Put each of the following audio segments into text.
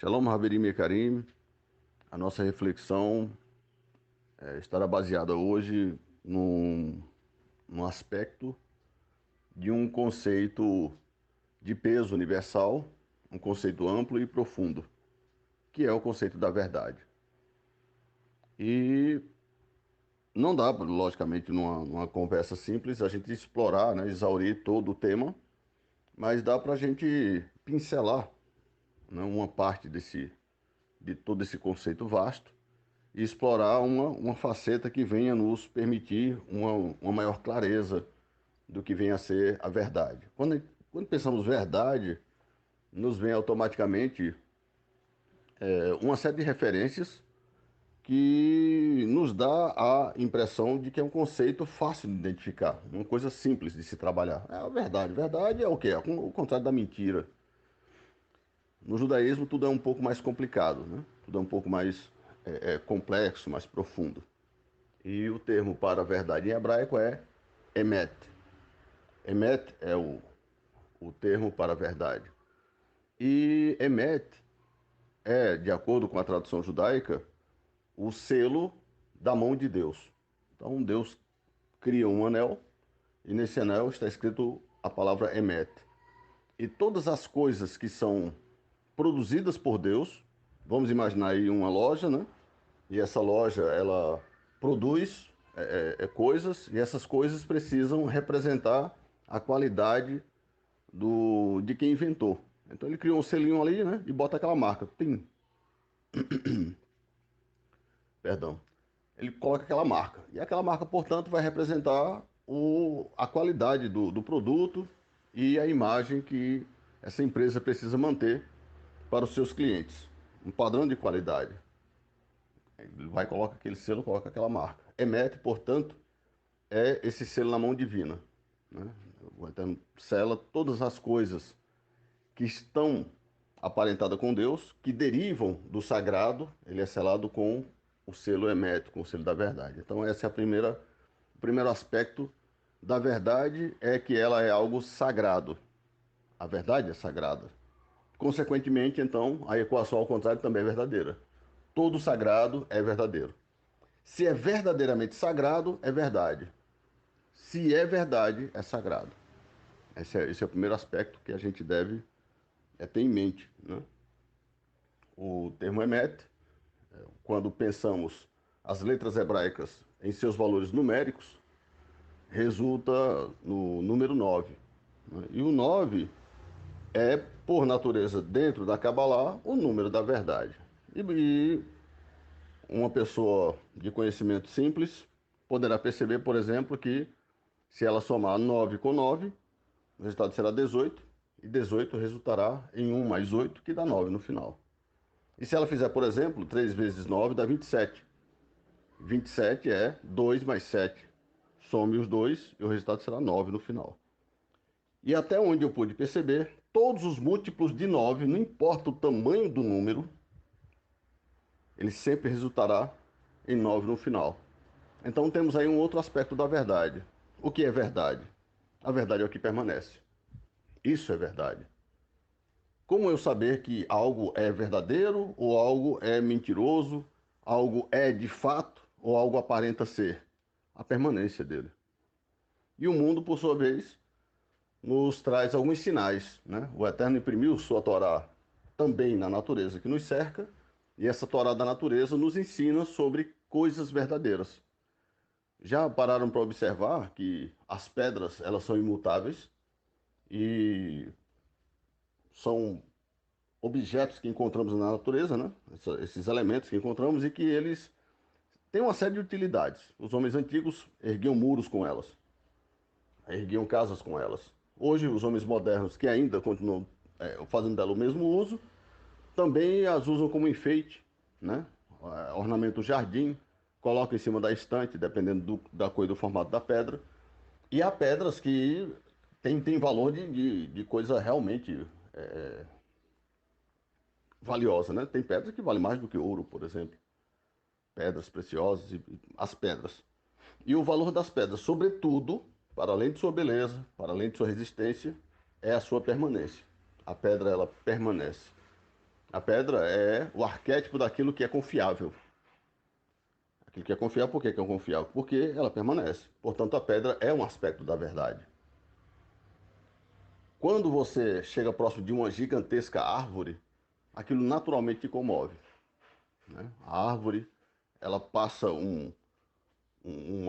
Shalom, Haverim e Karim. A nossa reflexão estará baseada hoje num aspecto de um conceito de peso universal, um conceito amplo e profundo, que é o conceito da verdade. E não dá, logicamente, numa conversa simples, a gente explorar, né, exaurir todo o tema, mas dá para a gente pincelar, né, uma parte de todo esse conceito vasto e explorar uma faceta que venha nos permitir uma maior clareza do que venha a ser a verdade. Quando pensamos verdade, nos vem automaticamente uma série de referências que nos dá a impressão de que é um conceito fácil de identificar, uma coisa simples de se trabalhar. É a verdade. Verdade é o quê? É o contrário da mentira. No judaísmo tudo é um pouco mais complicado, né? Tudo é um pouco mais complexo, mais profundo. E o termo para a verdade em hebraico é emet. Emet é o termo para a verdade. E emet é, de acordo com a tradução judaica, o selo da mão de Deus. Então Deus cria um anel e nesse anel está escrito a palavra emet. E todas as coisas que são produzidas por Deus, vamos imaginar aí uma loja, né? E essa loja, ela produz coisas e essas coisas precisam representar a qualidade de quem inventou. Então ele criou um selinho ali, né? E bota aquela marca. Pim, perdão. Ele coloca aquela marca. E aquela marca, portanto, vai representar a qualidade do produto e a imagem que essa empresa precisa manter para os seus clientes. Um padrão de qualidade. Ele vai, coloca aquele selo, coloca aquela marca. Emete, portanto, é esse selo na mão divina, né? O Eterno sela todas as coisas que estão aparentadas com Deus, que derivam do sagrado, ele é selado com o selo emético, com o selo da verdade. Então esse é o primeiro aspecto da verdade, é que ela é algo sagrado. A verdade é sagrada. Consequentemente, então, a equação ao contrário também é verdadeira. Todo sagrado é verdadeiro. Se é verdadeiramente sagrado, é verdade. Se é verdade, é sagrado. Esse é o primeiro aspecto que a gente deve ter em mente, né? O termo emet, quando pensamos as letras hebraicas em seus valores numéricos, resulta no número 9, né? E o 9 é, por natureza, dentro da Kabbalah, o número da verdade. E uma pessoa de conhecimento simples poderá perceber, por exemplo, que se ela somar 9 com 9, o resultado será 18, e 18 resultará em 1 mais 8, que dá 9 no final. E se ela fizer, por exemplo, 3 vezes 9 dá 27. 27 é 2 mais 7. Some os dois e o resultado será 9 no final. E até onde eu pude perceber, todos os múltiplos de 9, não importa o tamanho do número, ele sempre resultará em 9 no final. Então temos aí um outro aspecto da verdade. O que é verdade? A verdade é o que permanece. Isso é verdade. Como eu saber que algo é verdadeiro ou algo é mentiroso, algo é de fato ou algo aparenta ser? A permanência dele. E o mundo, por sua vez, nos traz alguns sinais, né? O Eterno imprimiu sua Torá também na natureza que nos cerca, e essa Torá da natureza nos ensina sobre coisas verdadeiras. Já pararam para observar que as pedras, elas são imutáveis e são objetos que encontramos na natureza, né? Esses elementos que encontramos e que eles têm uma série de utilidades. Os homens antigos erguiam muros com elas, erguiam casas com elas. Hoje, os homens modernos que ainda continuam fazendo dela o mesmo uso, também as usam como enfeite, né? Ornamenta o jardim, coloca em cima da estante, dependendo da cor e do formato da pedra. E há pedras que têm valor de coisa realmente valiosa, né? Tem pedras que valem mais do que ouro, por exemplo. Pedras preciosas e as pedras. E o valor das pedras, sobretudo, para além de sua beleza, para além de sua resistência, é a sua permanência. A pedra, ela permanece. A pedra é o arquétipo daquilo que é confiável. Aquilo que é confiável, por que é confiável? Porque ela permanece. Portanto, a pedra é um aspecto da verdade. Quando você chega próximo de uma gigantesca árvore, aquilo naturalmente te comove, né? A árvore, ela passa um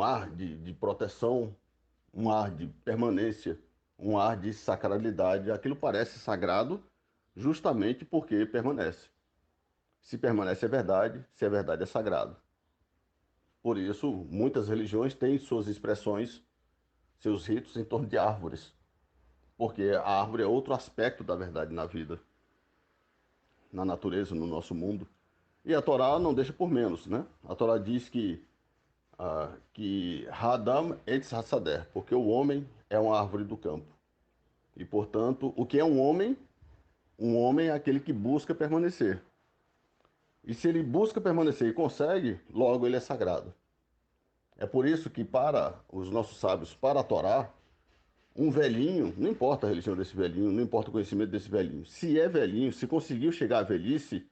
ar de proteção, um ar de permanência, um ar de sacralidade. Aquilo parece sagrado justamente porque permanece. Se permanece é verdade, se é verdade é sagrado. Por isso, muitas religiões têm suas expressões, seus ritos em torno de árvores, porque a árvore é outro aspecto da verdade na vida, na natureza, no nosso mundo. E a Torá não deixa por menos, né? A Torá diz que Hadam etz hasader, porque o homem é uma árvore do campo. E, portanto, o que é um homem? Um homem é aquele que busca permanecer. E se ele busca permanecer e consegue, logo ele é sagrado. É por isso que para os nossos sábios, para a Torá, um velhinho, não importa a religião desse velhinho, não importa o conhecimento desse velhinho, se é velhinho, se conseguiu chegar à velhice,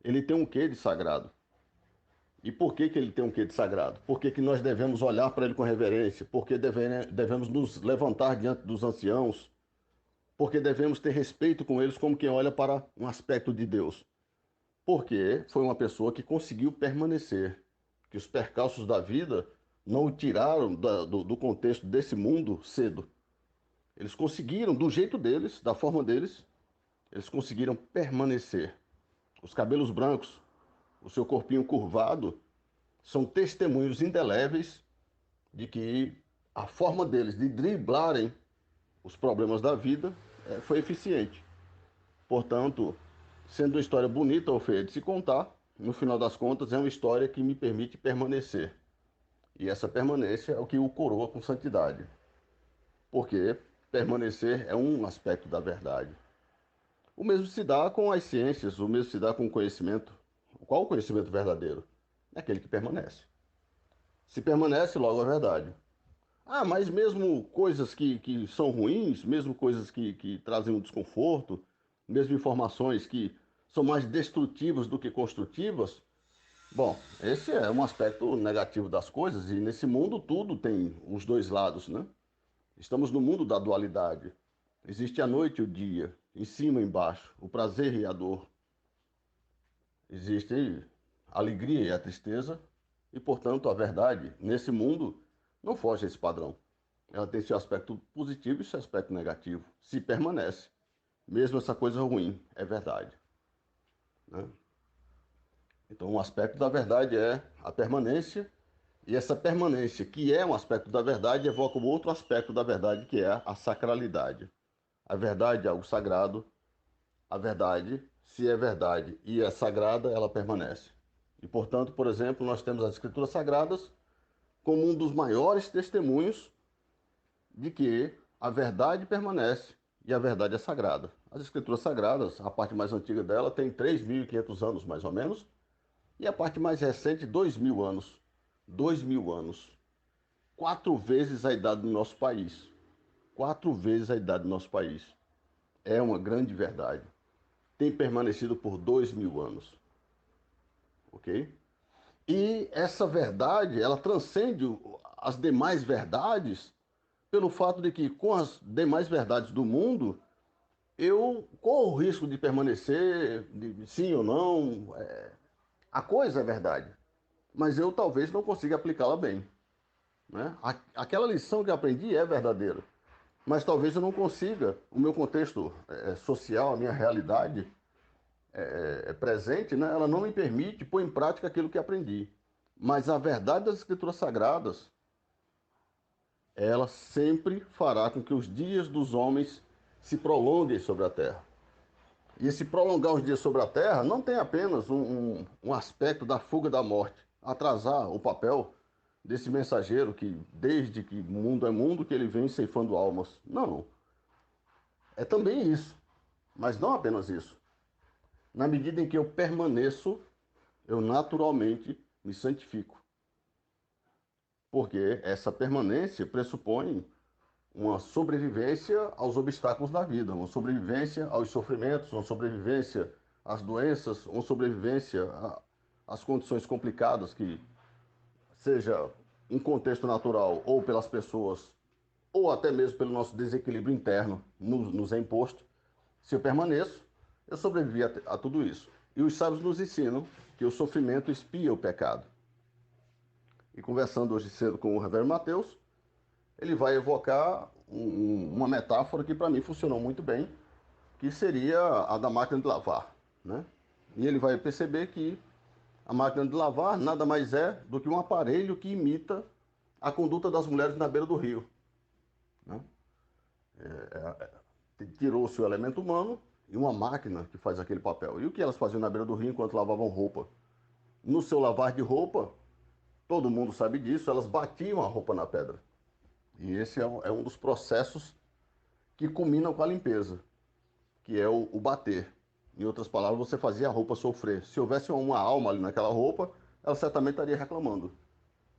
ele tem um quê de sagrado. E por que que ele tem um quê de sagrado? Por que que nós devemos olhar para ele com reverência? Por que devemos nos levantar diante dos anciãos? Porque devemos ter respeito com eles como quem olha para um aspecto de Deus. Porque foi uma pessoa que conseguiu permanecer, que os percalços da vida não o tiraram do contexto desse mundo cedo. Eles conseguiram, do jeito deles, da forma deles, eles conseguiram permanecer. Os cabelos brancos, o seu corpinho curvado, são testemunhos indeléveis de que a forma deles de driblarem os problemas da vida foi eficiente. Portanto, sendo uma história bonita ou feia de se contar, no final das contas é uma história que me permite permanecer. E essa permanência é o que o coroa com santidade. Porque permanecer é um aspecto da verdade. O mesmo se dá com as ciências, o mesmo se dá com o conhecimento. Qual o conhecimento verdadeiro? É aquele que permanece. Se permanece, logo é verdade. Ah, mas mesmo coisas que são ruins, mesmo coisas que trazem um desconforto, mesmo informações que são mais destrutivas do que construtivas, bom, esse é um aspecto negativo das coisas e nesse mundo tudo tem os dois lados, né? Estamos no mundo da dualidade. Existe a noite e o dia, em cima e embaixo, o prazer e a dor. Existe a alegria e a tristeza e, portanto, a verdade nesse mundo não foge a esse padrão. Ela tem seu aspecto positivo e seu aspecto negativo. Se permanece, mesmo essa coisa ruim, é verdade, né? Então, um aspecto da verdade é a permanência, e essa permanência, que é um aspecto da verdade, evoca um outro aspecto da verdade, que é a sacralidade. A verdade é algo sagrado, a verdade, se é verdade e é sagrada, ela permanece. E, portanto, por exemplo, nós temos as Escrituras Sagradas como um dos maiores testemunhos de que a verdade permanece e a verdade é sagrada. As Escrituras Sagradas, a parte mais antiga dela tem 3.500 anos, mais ou menos, e a parte mais recente, 2.000 anos. 2.000 anos. 4 vezes a idade do nosso país. 4 vezes a idade do nosso país. É uma grande verdade. Tem permanecido por 2.000 anos. Ok? E essa verdade, ela transcende as demais verdades pelo fato de que, com as demais verdades do mundo, eu corro o risco de permanecer, de sim ou não. A coisa é verdade, mas eu talvez não consiga aplicá-la bem, né? Aquela lição que eu aprendi é verdadeira, mas talvez eu não consiga, o meu contexto social, a minha realidade presente, né? Ela não me permite pôr em prática aquilo que aprendi. Mas a verdade das Escrituras Sagradas, ela sempre fará com que os dias dos homens se prolonguem sobre a terra. E esse prolongar os dias sobre a terra não tem apenas um aspecto da fuga da morte, atrasar o papel desse mensageiro que, desde que mundo é mundo, que ele vem ceifando almas. Não, é também isso, mas não apenas isso. Na medida em que eu permaneço, eu naturalmente me santifico, porque essa permanência pressupõe uma sobrevivência aos obstáculos da vida, uma sobrevivência aos sofrimentos, uma sobrevivência às doenças, uma sobrevivência às condições complicadas que, seja em contexto natural ou pelas pessoas, ou até mesmo pelo nosso desequilíbrio interno, nos é imposto. Se eu permaneço, eu sobrevivi a tudo isso. E os sábios nos ensinam que o sofrimento expia o pecado. E conversando hoje cedo com o Reverendo Mateus, ele vai evocar uma metáfora que para mim funcionou muito bem, que seria a da máquina de lavar, né? E ele vai perceber que a máquina de lavar nada mais é do que um aparelho que imita a conduta das mulheres na beira do rio, né? Tirou-se o elemento humano e uma máquina que faz aquele papel. E o que elas faziam na beira do rio enquanto lavavam roupa? No seu lavar de roupa, todo mundo sabe disso, elas batiam a roupa na pedra. E esse é um dos processos que culminam com a limpeza, que é o bater. Em outras palavras, você fazia a roupa sofrer. Se houvesse uma alma ali naquela roupa, ela certamente estaria reclamando,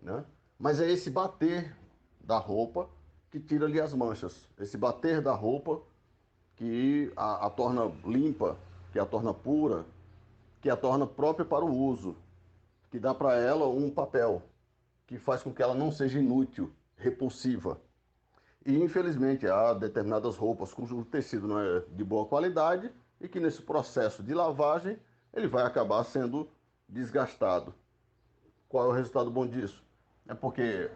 né? Mas é esse bater da roupa que tira ali as manchas. Esse bater da roupa que a torna limpa, que a torna pura, que a torna própria para o uso, que dá para ela um papel, que faz com que ela não seja inútil, repulsiva. E infelizmente há determinadas roupas cujo tecido não é de boa qualidade e que nesse processo de lavagem ele vai acabar sendo desgastado. Qual é o resultado bom disso? É porque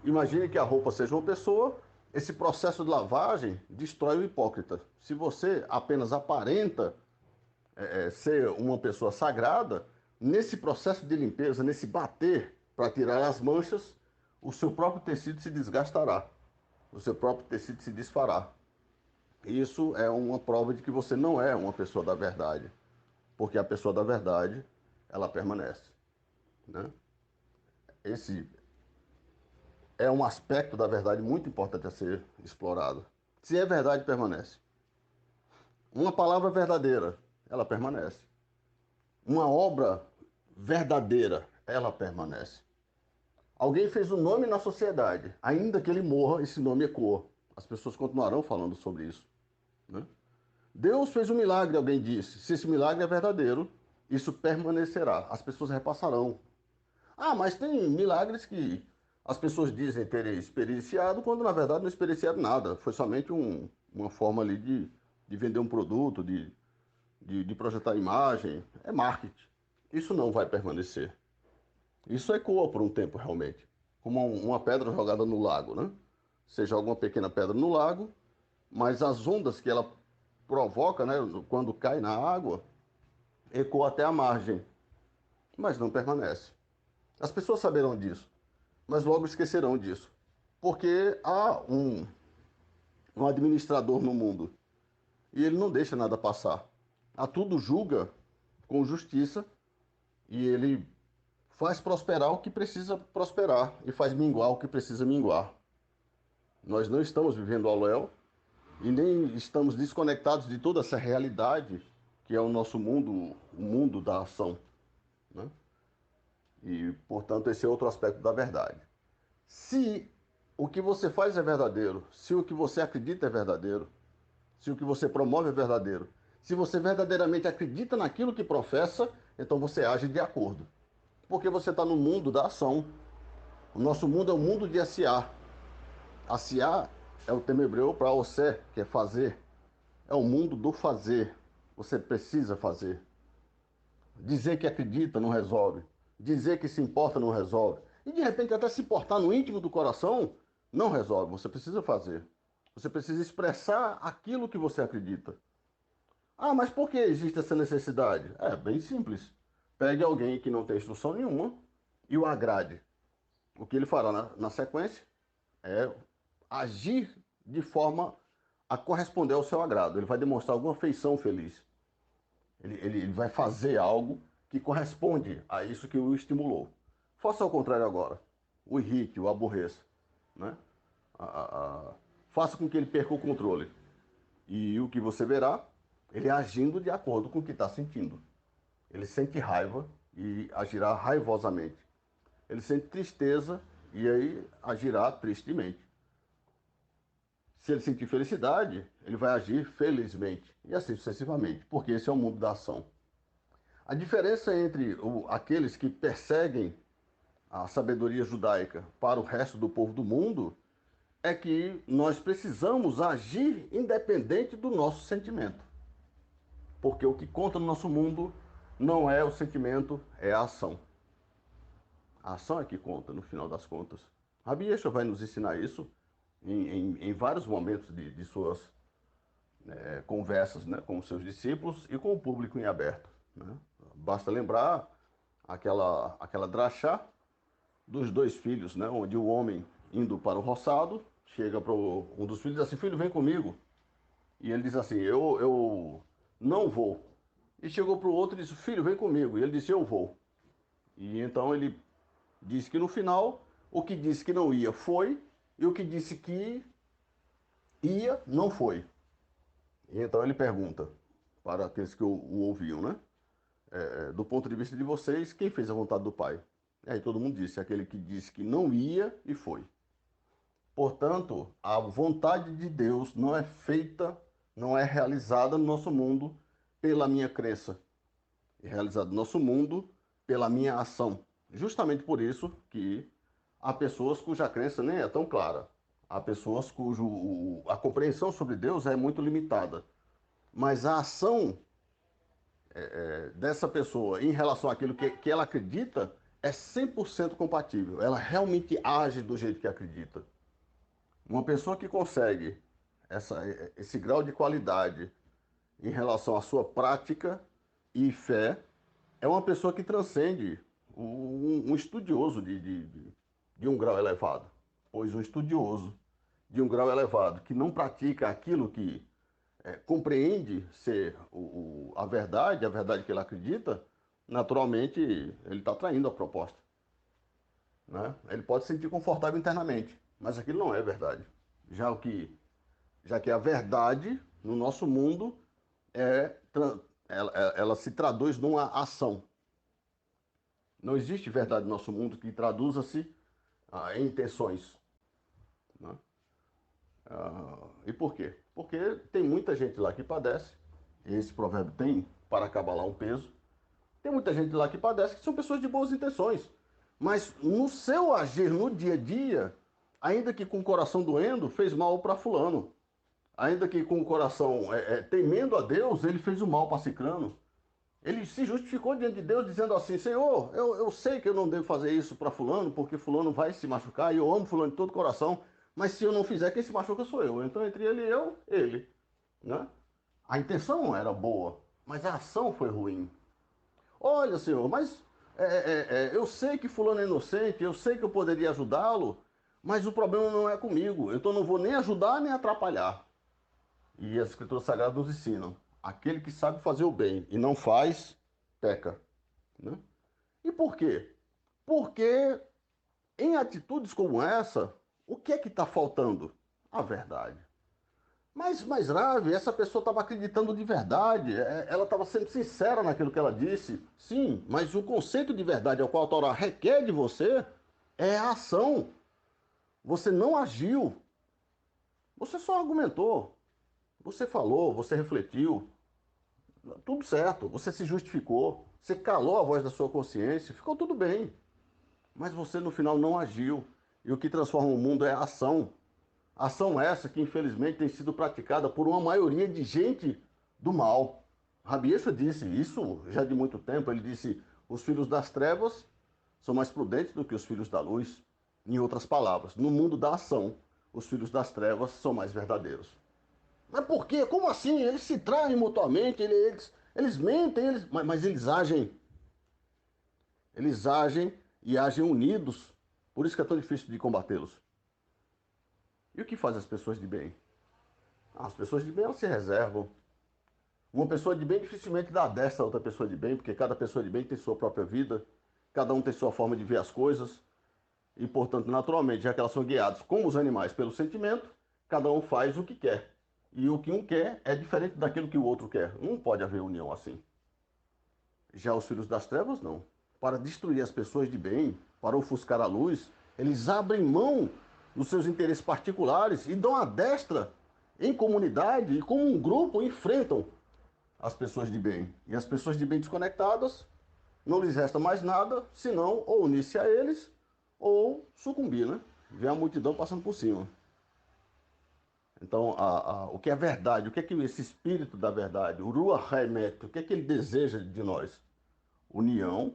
imagine que a roupa seja uma pessoa, esse processo de lavagem destrói o hipócrita. Se você apenas aparenta ser uma pessoa sagrada, nesse processo de limpeza, nesse bater para tirar as manchas, o seu próprio tecido se desgastará, o seu próprio tecido se desfará. Isso é uma prova de que você não é uma pessoa da verdade, porque a pessoa da verdade, ela permanece, né? Esse é um aspecto da verdade muito importante a ser explorado. Se é verdade, permanece. Uma palavra verdadeira, ela permanece. Uma obra verdadeira, ela permanece. Alguém fez um nome na sociedade, ainda que ele morra, esse nome ecoa. As pessoas continuarão falando sobre isso, né? Deus fez um milagre, alguém disse. Se esse milagre é verdadeiro, isso permanecerá. As pessoas repassarão. Ah, mas tem milagres que as pessoas dizem terem experienciado, quando na verdade não experienciaram nada. Foi somente uma forma ali de vender um produto, de projetar imagem. É marketing. Isso não vai permanecer. Isso ecoa por um tempo realmente. Como uma pedra jogada no lago, né? Você joga uma pequena pedra no lago, mas as ondas que ela provoca, né, quando cai na água, ecoa até a margem, mas não permanece. As pessoas saberão disso, mas logo esquecerão disso, porque há um administrador no mundo e ele não deixa nada passar. A tudo julga com justiça e ele faz prosperar o que precisa prosperar e faz minguar o que precisa minguar. Nós não estamos vivendo ao léu e nem estamos desconectados de toda essa realidade que é o nosso mundo, o mundo da ação, né? E, portanto, esse é outro aspecto da verdade. Se o que você faz é verdadeiro, se o que você acredita é verdadeiro, se o que você promove é verdadeiro, se você verdadeiramente acredita naquilo que professa, então você age de acordo. Porque você está no mundo da ação. O nosso mundo é o mundo de aciar. Aciar é o termo hebreu para osé, que é fazer. É o mundo do fazer. Você precisa fazer. Dizer que acredita não resolve. Dizer que se importa não resolve. E de repente até se importar no íntimo do coração não resolve. Você precisa fazer. Você precisa expressar aquilo que você acredita. Ah, mas por que existe essa necessidade? É bem simples. Pegue alguém que não tem instrução nenhuma e o agrade. O que ele fará na sequência é agir de forma a corresponder ao seu agrado. Ele vai demonstrar alguma afeição feliz. Ele vai fazer algo que corresponde a isso que o estimulou. Faça ao contrário agora. O irrite, o aborreça, né? Faça com que ele perca o controle. E o que você verá, ele agindo de acordo com o que está sentindo. Ele sente raiva e agirá raivosamente. Ele sente tristeza e aí agirá tristemente. Se ele sentir felicidade, ele vai agir felizmente. E assim sucessivamente, porque esse é o mundo da ação. A diferença entre aqueles que perseguem a sabedoria judaica para o resto do povo do mundo é que nós precisamos agir independente do nosso sentimento. Porque o que conta no nosso mundo não é o sentimento, é a ação. A ação é que conta, no final das contas. Rabi Yeshua vai nos ensinar isso em vários momentos de suas conversas, né, com os seus discípulos e com o público em aberto. Né? Basta lembrar aquela drachá dos dois filhos, né, onde o homem indo para o roçado, chega para um dos filhos e diz assim, filho, vem comigo. E ele diz assim, eu não vou. E chegou para o outro e disse, filho, vem comigo. E ele disse, eu vou. E então ele disse que no final, o que disse que não ia foi, e o que disse que ia não foi. E então ele pergunta para aqueles que o ouviam, né? Do ponto de vista de vocês, quem fez a vontade do Pai? E aí todo mundo disse, aquele que disse que não ia e foi. Portanto, a vontade de Deus não é feita, não é realizada no nosso mundo pela minha crença, é realizada no nosso mundo pela minha ação. Justamente por isso que há pessoas cuja crença nem é tão clara. Há pessoas a compreensão sobre Deus é muito limitada. Mas a ação dessa pessoa em relação àquilo que ela acredita é 100% compatível. Ela realmente age do jeito que acredita. Uma pessoa que consegue esse grau de qualidade em relação à sua prática e fé é uma pessoa que transcende um estudioso de um grau elevado. Pois um estudioso de um grau elevado que não pratica aquilo que compreende ser a verdade que ele acredita, naturalmente ele está traindo a proposta. Né? Ele pode se sentir confortável internamente, mas aquilo não é verdade. Já que a verdade no nosso mundo ela se traduz numa ação. Não existe verdade no nosso mundo que traduza-se em intenções. Né? E por quê? Porque tem muita gente lá que padece, e esse provérbio tem para acabalar um peso. Tem muita gente lá que padece que são pessoas de boas intenções, mas no seu agir no dia a dia, ainda que com o coração doendo, fez mal para fulano. Ainda que com o coração temendo a Deus, ele fez o mal para cicrano. Ele se justificou diante de Deus dizendo assim, Senhor, eu sei que eu não devo fazer isso para fulano, porque fulano vai se machucar, e eu amo fulano de todo o coração, mas se eu não fizer, quem se machuca sou eu. Então, entre ele e eu, ele. Né? A intenção era boa, mas a ação foi ruim. Olha, Senhor, mas eu sei que fulano é inocente, eu sei que eu poderia ajudá-lo, mas o problema não é comigo, então não vou nem ajudar nem atrapalhar. E as Escrituras Sagradas nos ensinam, aquele que sabe fazer o bem e não faz, peca. Né? E por quê? Porque em atitudes como essa, o que é que está faltando? A verdade. Mas mais grave, essa pessoa estava acreditando de verdade, ela estava sendo sincera naquilo que ela disse. Sim, mas o conceito de verdade ao qual a Torá requer de você é a ação. Você não agiu, você só argumentou, você falou, você refletiu, tudo certo, você se justificou, você calou a voz da sua consciência, ficou tudo bem. Mas você no final não agiu. E o que transforma o mundo é a ação. Ação essa que infelizmente tem sido praticada por uma maioria de gente do mal. Rabi Yeshua disse isso já de muito tempo. Ele disse: os filhos das trevas são mais prudentes do que os filhos da luz. Em outras palavras, no mundo da ação, os filhos das trevas são mais verdadeiros. Mas por quê? Como assim? Eles se traem mutuamente, eles mentem, mas eles agem e agem unidos. Por isso que é tão difícil de combatê-los. E o que faz as pessoas de bem? As pessoas de bem, elas se reservam. Uma pessoa de bem dificilmente dá desta a outra pessoa de bem, porque cada pessoa de bem tem sua própria vida, cada um tem sua forma de ver as coisas, e, portanto, naturalmente, já que elas são guiadas como os animais pelo sentimento, cada um faz o que quer. E o que um quer é diferente daquilo que o outro quer. Não pode haver união assim. Já os filhos das trevas, não. Para destruir as pessoas de bem, para ofuscar a luz, eles abrem mão dos seus interesses particulares e dão a destra em comunidade e como um grupo enfrentam as pessoas de bem. E as pessoas de bem desconectadas, não lhes resta mais nada, senão ou unir-se a eles ou sucumbir, né? Ver a multidão passando por cima. Então, o que é verdade, o que é que esse espírito da verdade, o Ruach HaEmet, o que é que ele deseja de nós? União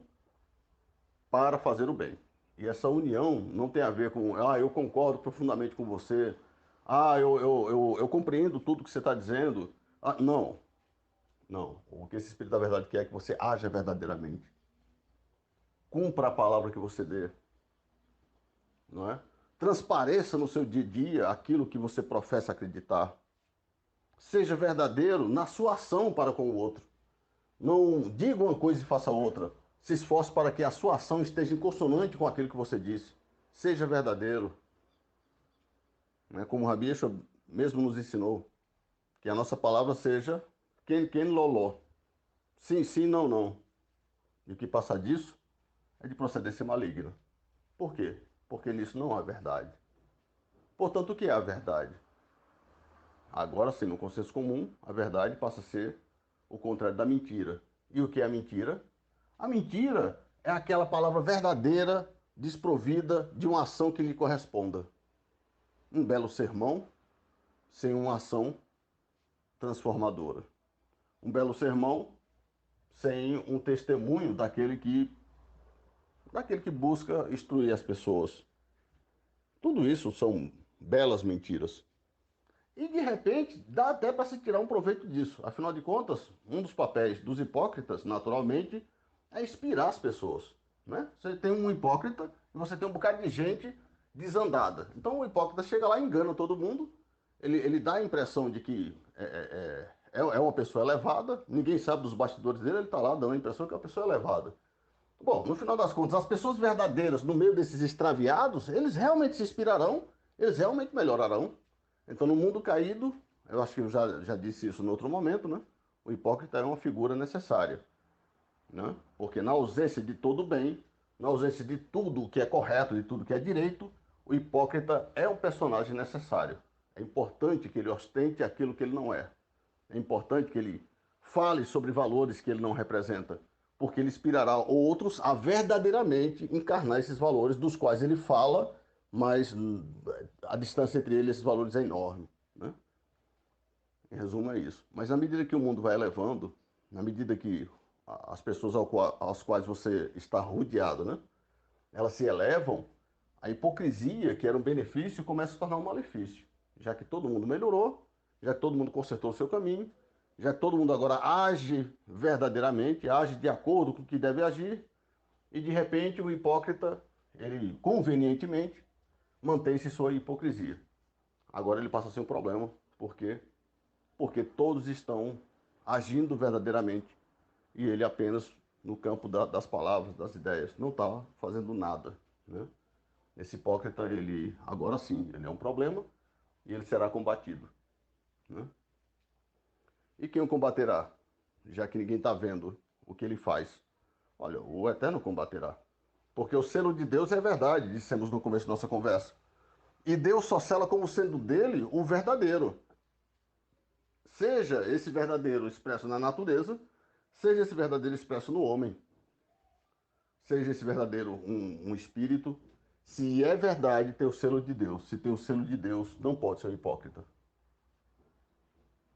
para fazer o bem. E essa união não tem a ver com, eu concordo profundamente com você, eu compreendo tudo que você está dizendo. Não, não. O que esse Espírito da Verdade quer é que você haja verdadeiramente. Cumpra a palavra que você dê, não é? Transpareça no seu dia a dia aquilo que você professa acreditar. Seja verdadeiro na sua ação para com o outro. Não diga uma coisa e faça outra. Se esforce para que a sua ação esteja em consonante com aquilo que você disse. Seja verdadeiro. Né? Como o Rabi Yeshua mesmo nos ensinou. Que a nossa palavra seja ken loló. Sim, sim, não, não. E o que passa disso é de procedência maligna. Por quê? Porque nisso não há verdade. Portanto, o que é a verdade? Agora sim, no consenso comum, a verdade passa a ser o contrário da mentira. E o que é a mentira? A mentira é aquela palavra verdadeira, desprovida de uma ação que lhe corresponda. Um belo sermão sem uma ação transformadora. Um belo sermão sem um testemunho daquele que busca instruir as pessoas. Tudo isso são belas mentiras. E de repente dá até para se tirar um proveito disso. Afinal de contas, um dos papéis dos hipócritas, naturalmente, é inspirar as pessoas. Né? Você tem um hipócrita e você tem um bocado de gente desandada. Então o hipócrita chega lá e engana todo mundo. Ele dá a impressão de que é uma pessoa elevada, ninguém sabe dos bastidores dele, ele está lá dando a impressão que é uma pessoa elevada. Bom, no final das contas, as pessoas verdadeiras, no meio desses extraviados, eles realmente se inspirarão, eles realmente melhorarão. Então, no mundo caído, eu acho que eu já disse isso em outro momento, né? O hipócrita é uma figura necessária, né? Porque na ausência de todo bem, na ausência de tudo que é correto, de tudo que é direito, o hipócrita é um personagem necessário. É importante que ele ostente aquilo que ele não é. É importante que ele fale sobre valores que ele não representa, porque ele inspirará outros a verdadeiramente encarnar esses valores dos quais ele fala, mas a distância entre eles e esses valores é enorme, né? Em resumo, é isso. Mas na medida que o mundo vai elevando, na medida que as pessoas às quais você está rodeado, né, elas se elevam, a hipocrisia, que era um benefício, começa a se tornar um malefício. Já que todo mundo melhorou, já que todo mundo consertou o seu caminho, já que todo mundo agora age verdadeiramente, age de acordo com o que deve agir, e de repente o hipócrita, ele convenientemente mantém-se sua hipocrisia. Agora ele passa a ser um problema, por quê? Porque todos estão agindo verdadeiramente e ele apenas no campo das palavras, das ideias, não está fazendo nada, né? Esse hipócrita, ele, agora sim, ele é um problema e ele será combatido, né? E quem o combaterá? Já que ninguém está vendo o que ele faz. Olha, o Eterno combaterá. Porque o selo de Deus é verdade, dissemos no começo da nossa conversa. E Deus só sela como sendo dele o verdadeiro. Seja esse verdadeiro expresso na natureza, seja esse verdadeiro expresso no homem. Seja esse verdadeiro um espírito. Se é verdade, tem o selo de Deus. Se tem o selo de Deus, não pode ser um hipócrita.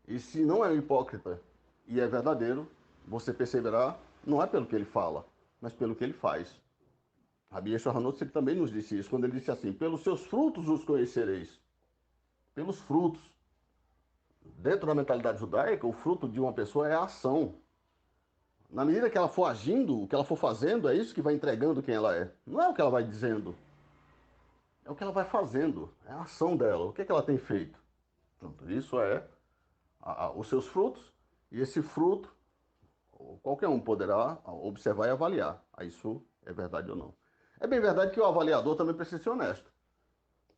E se não é um hipócrita e é verdadeiro, você perceberá, não é pelo que ele fala, mas pelo que ele faz. Rabi Yeshua Hanotz, ele também nos disse isso, quando ele disse assim, pelos seus frutos os conhecereis. Pelos frutos. Dentro da mentalidade judaica, o fruto de uma pessoa é a ação. Na medida que ela for agindo, o que ela for fazendo, é isso que vai entregando quem ela é. Não é o que ela vai dizendo, é o que ela vai fazendo, é a ação dela, o que é que ela tem feito. Portanto, isso é os seus frutos, e esse fruto, qualquer um poderá observar e avaliar. Isso é verdade ou não. É bem verdade que o avaliador também precisa ser honesto.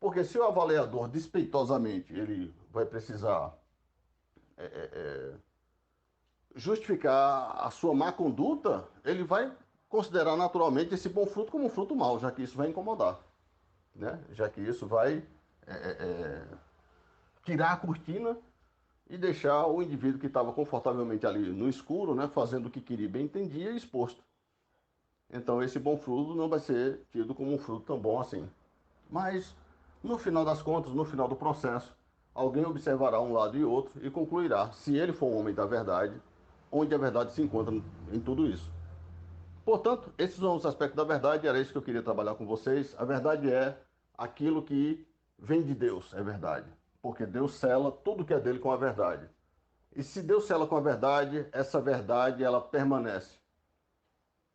Porque se o avaliador, despeitosamente, ele vai precisar justificar a sua má conduta, ele vai considerar naturalmente esse bom fruto como um fruto mau, já que isso vai incomodar, né? Já que isso vai tirar a cortina e deixar o indivíduo que estava confortavelmente ali no escuro, né, fazendo o que queria e bem entendia, exposto. Então esse bom fruto não vai ser tido como um fruto tão bom assim. Mas, no final das contas, no final do processo, alguém observará um lado e outro e concluirá, se ele for um homem da verdade, onde a verdade se encontra em tudo isso. Portanto, esses são os aspectos da verdade, era isso que eu queria trabalhar com vocês. A verdade é aquilo que vem de Deus, é verdade. Porque Deus sela tudo que é dele com a verdade. E se Deus sela com a verdade, essa verdade ela permanece.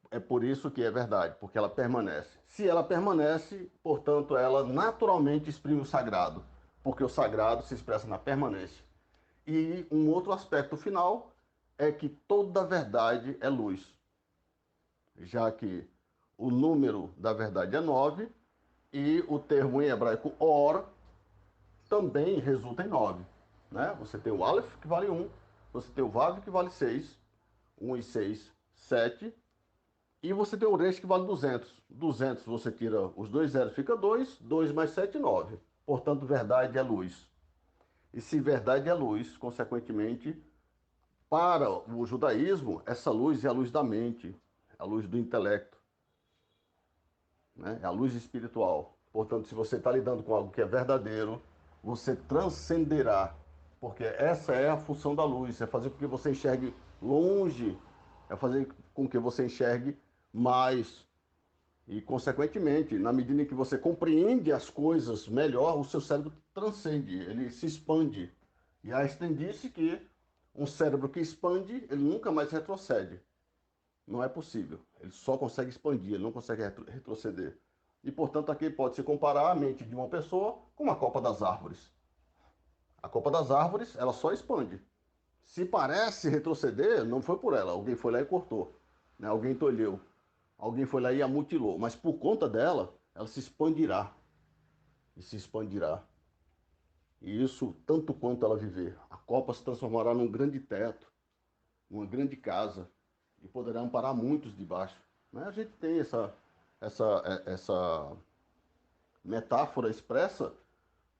É por isso que é verdade, porque ela permanece. Se ela permanece, portanto, ela naturalmente exprime o sagrado, porque o sagrado se expressa na permanência. E um outro aspecto final é que toda verdade é luz, já que o número da verdade é 9 e o termo em hebraico or também resulta em 9. Né? Você tem o Aleph, que vale 1, você tem o Vav, que vale 6, 1 e 6, 7. E você tem o Resh que vale 200. 200 você tira os dois zeros, fica 2. 2 mais 7, 9. Portanto, verdade é luz. E se verdade é luz, consequentemente, para o judaísmo, essa luz é a luz da mente, a luz do intelecto, né? É a luz espiritual. Portanto, se você está lidando com algo que é verdadeiro, você transcenderá. Porque essa é a função da luz, é fazer com que você enxergue longe, é fazer com que você enxergue mais. E, consequentemente, na medida em que você compreende as coisas melhor, o seu cérebro transcende, ele se expande. E Einstein disse que um cérebro que expande, ele nunca mais retrocede. Não é possível. Ele só consegue expandir, ele não consegue retroceder. E, portanto, aqui pode-se comparar a mente de uma pessoa com uma copa das árvores. A copa das árvores, ela só expande. Se parece retroceder, não foi por ela. Alguém foi lá e cortou. Né? Alguém tolheu. Alguém foi lá e a mutilou, mas por conta dela, ela se expandirá e se expandirá. E isso tanto quanto ela viver. A copa se transformará num grande teto, uma grande casa e poderá amparar muitos debaixo. Né? A gente tem essa metáfora expressa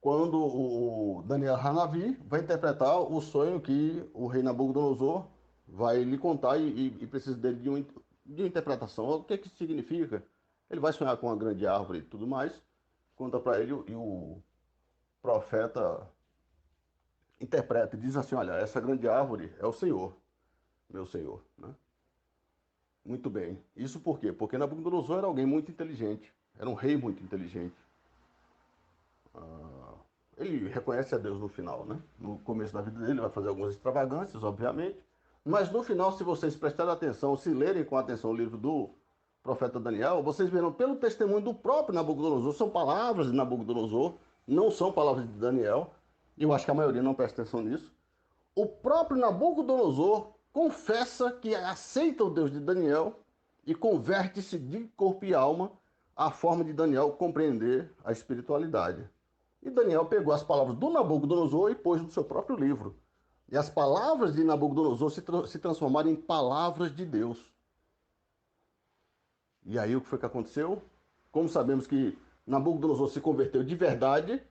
quando o Daniel Hanavi vai interpretar o sonho que o rei Nabucodonosor vai lhe contar e precisa dele de uma interpretação. O que que significa? Ele vai sonhar com uma grande árvore e tudo mais, conta para ele e o profeta interpreta e diz assim, olha, essa grande árvore é o Senhor, meu Senhor. Né? Muito bem. Isso por quê? Porque Nabucodonosor era alguém muito inteligente, era um rei muito inteligente. Ah, ele reconhece a Deus no final, né? No começo da vida dele, ele vai fazer algumas extravagâncias, obviamente. Mas no final, se vocês prestarem atenção, se lerem com atenção o livro do profeta Daniel, vocês verão pelo testemunho do próprio Nabucodonosor, são palavras de Nabucodonosor, não são palavras de Daniel. Eu acho que a maioria não presta atenção nisso. O próprio Nabucodonosor confessa que aceita o Deus de Daniel e converte-se de corpo e alma à forma de Daniel compreender a espiritualidade. E Daniel pegou as palavras do Nabucodonosor e pôs no seu próprio livro. E as palavras de Nabucodonosor se transformaram em palavras de Deus. E aí o que foi que aconteceu? Como sabemos que Nabucodonosor se converteu de verdade,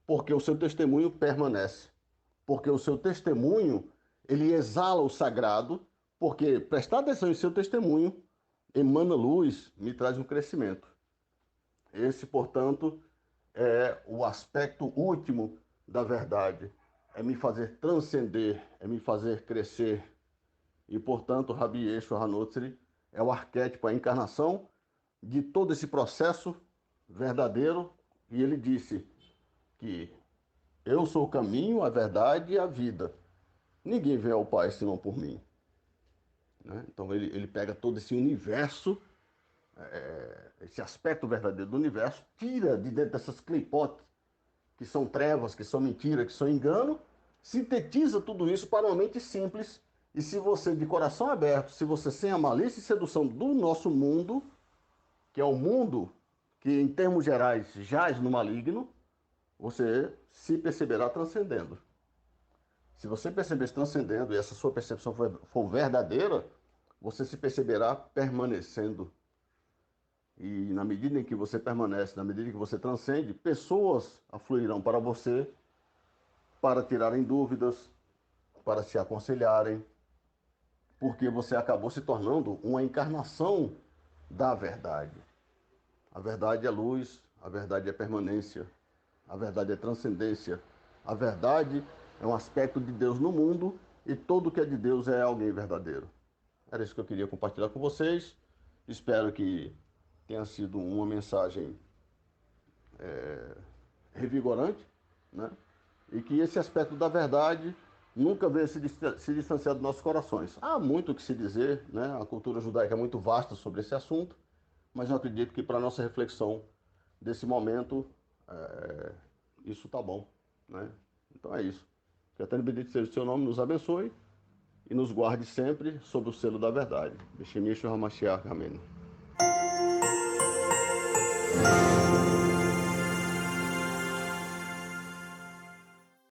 porque o seu testemunho permanece. Porque o seu testemunho, ele exala o sagrado, porque prestar atenção em seu testemunho emana luz, me traz um crescimento. Esse, portanto, é o aspecto último da verdade. É me fazer transcender, é me fazer crescer. E, portanto, Rabi Yeshua HaNotzri é o arquétipo, a encarnação de todo esse processo verdadeiro. E ele disse que eu sou o caminho, a verdade e a vida. Ninguém vem ao Pai senão por mim. Né? Então ele pega todo esse universo, esse aspecto verdadeiro do universo, tira de dentro dessas clipotes que são trevas, que são mentira, que são engano, sintetiza tudo isso para uma mente simples. E se você, de coração aberto, se você sem a malícia e sedução do nosso mundo, que é o mundo que, em termos gerais, jaz no maligno, você se perceberá transcendendo. Se você perceber se transcendendo e essa sua percepção for verdadeira, você se perceberá permanecendo. E na medida em que você permanece, na medida em que você transcende, pessoas afluirão para você para tirarem dúvidas, para se aconselharem, porque você acabou se tornando uma encarnação da verdade. A verdade é luz, a verdade é permanência, a verdade é transcendência, a verdade é um aspecto de Deus no mundo e tudo que é de Deus é alguém verdadeiro. Era isso que eu queria compartilhar com vocês. Espero que tenha sido uma mensagem revigorante, né? E que esse aspecto da verdade nunca venha se distanciar dos nossos corações. Há muito o que se dizer, né? A cultura judaica é muito vasta sobre esse assunto, mas eu acredito que para a nossa reflexão desse momento, isso está bom, né? Então é isso. Que eterno bendito seja o seu nome, nos abençoe e nos guarde sempre sob o selo da verdade. Beshemish Hamashiach, amém.